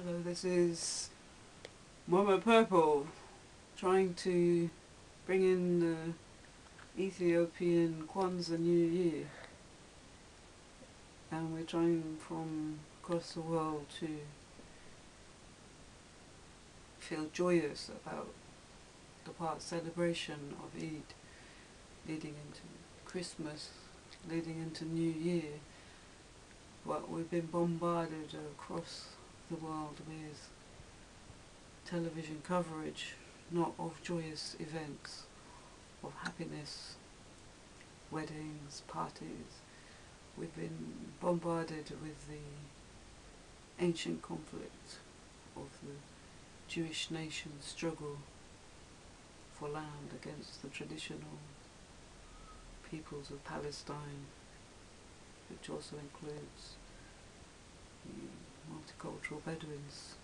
Hello, this is Mama Purple trying to bring in the Ethiopian Kwanzaa New Year, and we're trying from across the world to feel joyous about the past celebration of Eid, leading into Christmas, leading into New Year. But we've been bombarded across the world with television coverage, not of joyous events, of happiness, weddings, parties. We've been bombarded with the ancient conflict of the Jewish nation's struggle for land against the traditional peoples of Palestine, which also includes the multicultural Bedouins.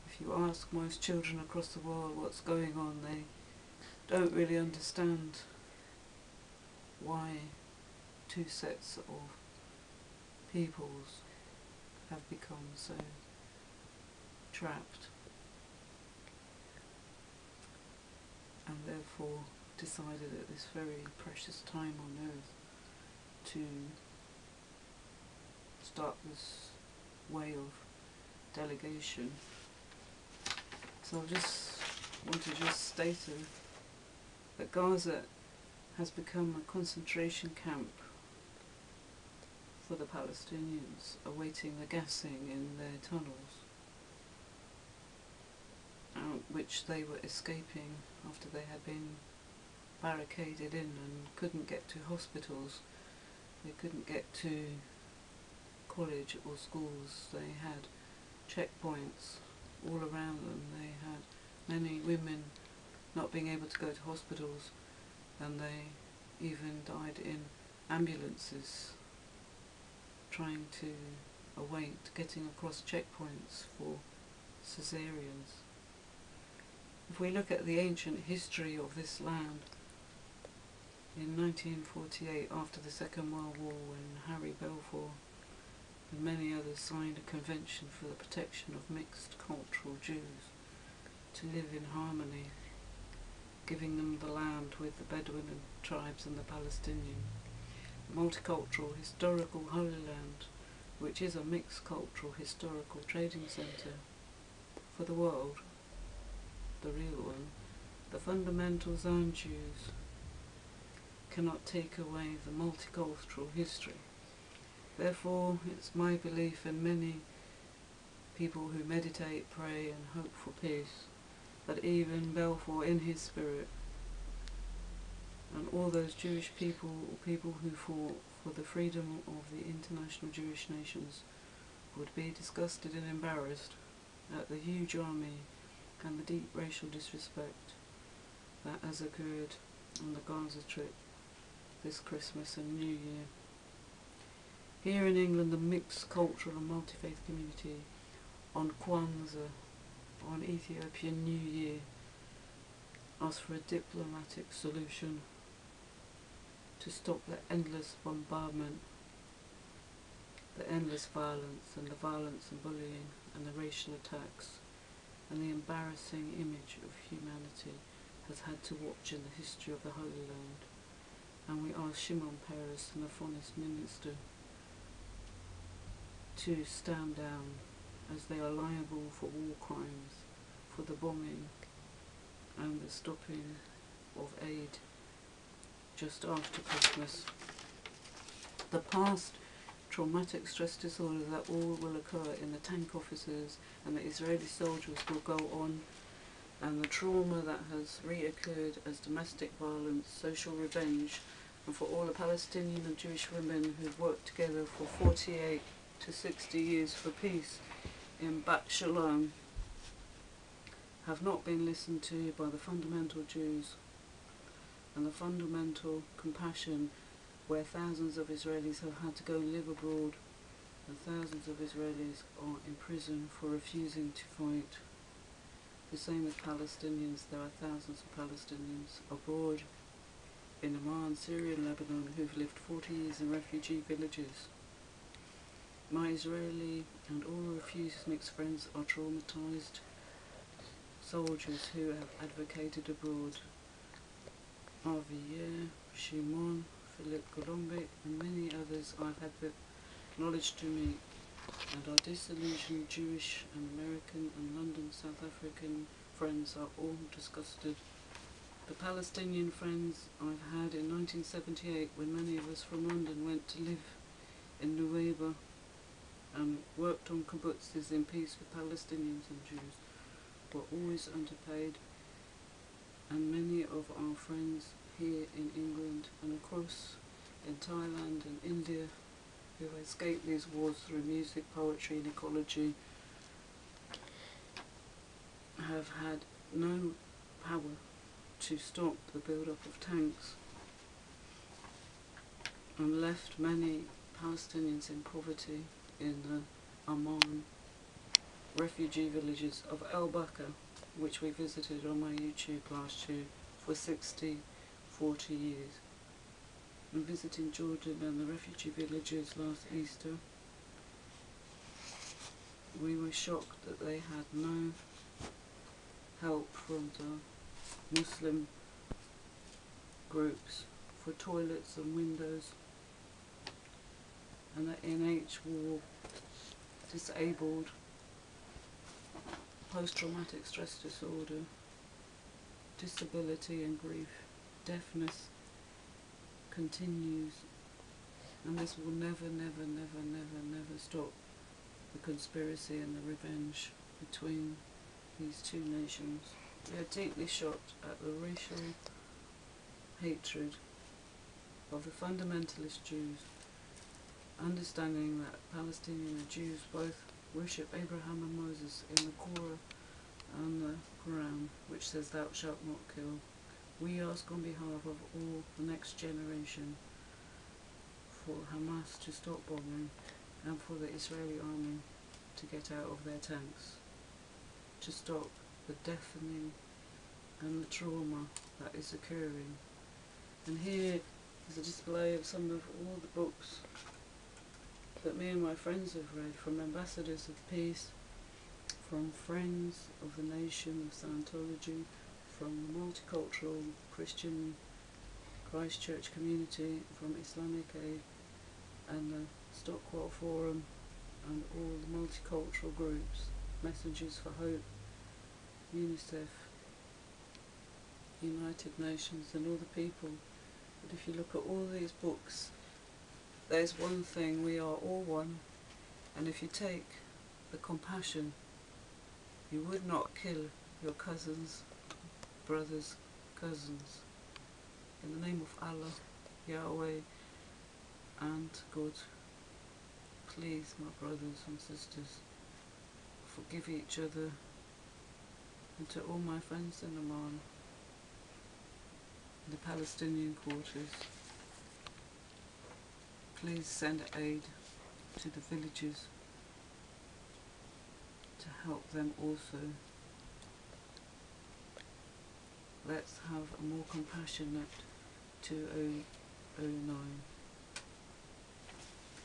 If you ask most children across the world what's going on, they don't really understand why two sets of peoples have become so trapped, and therefore decided at this very precious time on earth to start this way of delegation. So I just want to state that Gaza has become a concentration camp for the Palestinians, awaiting the gassing in their tunnels, which they were escaping after they had been barricaded in and couldn't get to hospitals, they couldn't get to college or schools. They had checkpoints all around them. They had many women not being able to go to hospitals, and they even died in ambulances trying to await getting across checkpoints for cesareans. If we look at the ancient history of this land, in 1948, after the Second World War, when Harry Balfour and many others signed a convention for the protection of mixed cultural Jews to live in harmony, giving them the land with the Bedouin tribes and the Palestinian. Multicultural historical Holy Land, which is a mixed cultural historical trading centre for the world, the real one. The fundamental Zone Jews cannot take away the multicultural history. Therefore, it's my belief, and many people who meditate, pray and hope for peace, that even Balfour in his spirit, and all those Jewish people, or people who fought for the freedom of the international Jewish nations, would be disgusted and embarrassed at the huge army and the deep racial disrespect that has occurred on the Gaza trip this Christmas and New Year. Here in England, the mixed cultural and multi-faith community on Kwanzaa, on Ethiopian New Year, asked for a diplomatic solution to stop the endless bombardment, the endless violence, and the violence and bullying and the racial attacks and the embarrassing image of humanity has had to watch in the history of the Holy Land. And we ask Shimon Peres and the Foreign Minister to stand down, as they are liable for war crimes, for the bombing and the stopping of aid just after Christmas. The past traumatic stress disorder that all will occur in the tank officers and the Israeli soldiers will go on, and the trauma that has reoccurred as domestic violence, social revenge, and for all the Palestinian and Jewish women who've worked together for 48 to 60 years for peace in Bat Shalom, have not been listened to by the fundamental Jews and the fundamental compassion, where thousands of Israelis have had to go and live abroad, and thousands of Israelis are in prison for refusing to fight. The same with Palestinians. There are thousands of Palestinians abroad in Iran, Syria and Lebanon who've lived 40 years in refugee villages My Israeli and all refuseniks friends are traumatized soldiers who have advocated abroad. Avier, Shimon, Philip Golombek and many others I've had the knowledge to meet, and our disillusioned Jewish and American and London South African friends are all disgusted. The Palestinian friends I've had in 1978, when many of us from London went to live in Nuweiba and worked on kibbutzes in peace with Palestinians and Jews, were always underpaid, and many of our friends here in England and across in Thailand and India who escaped these wars through music, poetry and ecology have had no power to stop the build-up of tanks, and left many Palestinians in poverty in the Amman refugee villages of El Baka, which we visited on my YouTube last year for 40 years. And visiting Jordan and the refugee villages last Easter, we were shocked that they had no help from the Muslim groups for toilets and windows, and that NH war, disabled, post-traumatic stress disorder, disability and grief, deafness continues, and this will never, never, never, never, never stop the conspiracy and the revenge between these two nations. We are deeply shocked at the racial hatred of the fundamentalist Jews, understanding that Palestinian and Jews both worship Abraham and Moses in the Korah and the Quran, which says thou shalt not kill. We ask on behalf of all the next generation for Hamas to stop bombing and for the Israeli army to get out of their tanks, to stop the deafening and the trauma that is occurring. And here is a display of some of all the books that me and my friends have read, from Ambassadors of Peace, from Friends of the Nation of Scientology, from the Multicultural Christian Christchurch Community, from Islamic Aid and the Stockwell Forum and all the multicultural groups, Messengers for Hope, UNICEF, United Nations and all the people. But if you look at all these books, there's one thing: we are all one, and if you take the compassion, you would not kill your cousins, brothers, cousins. In the name of Allah, Yahweh and God, please, my brothers and sisters, forgive each other. And to all my friends in Amman, in the Palestinian quarters, please send aid to the villages to help them also. Let's have a more compassionate 2009.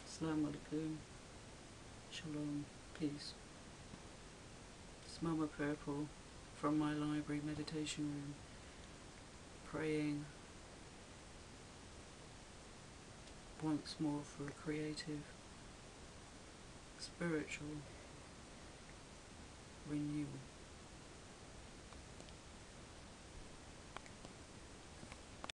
Assalamu alaikum, shalom, peace. It's Mama Purple from my library meditation room, praying once more for a creative, spiritual,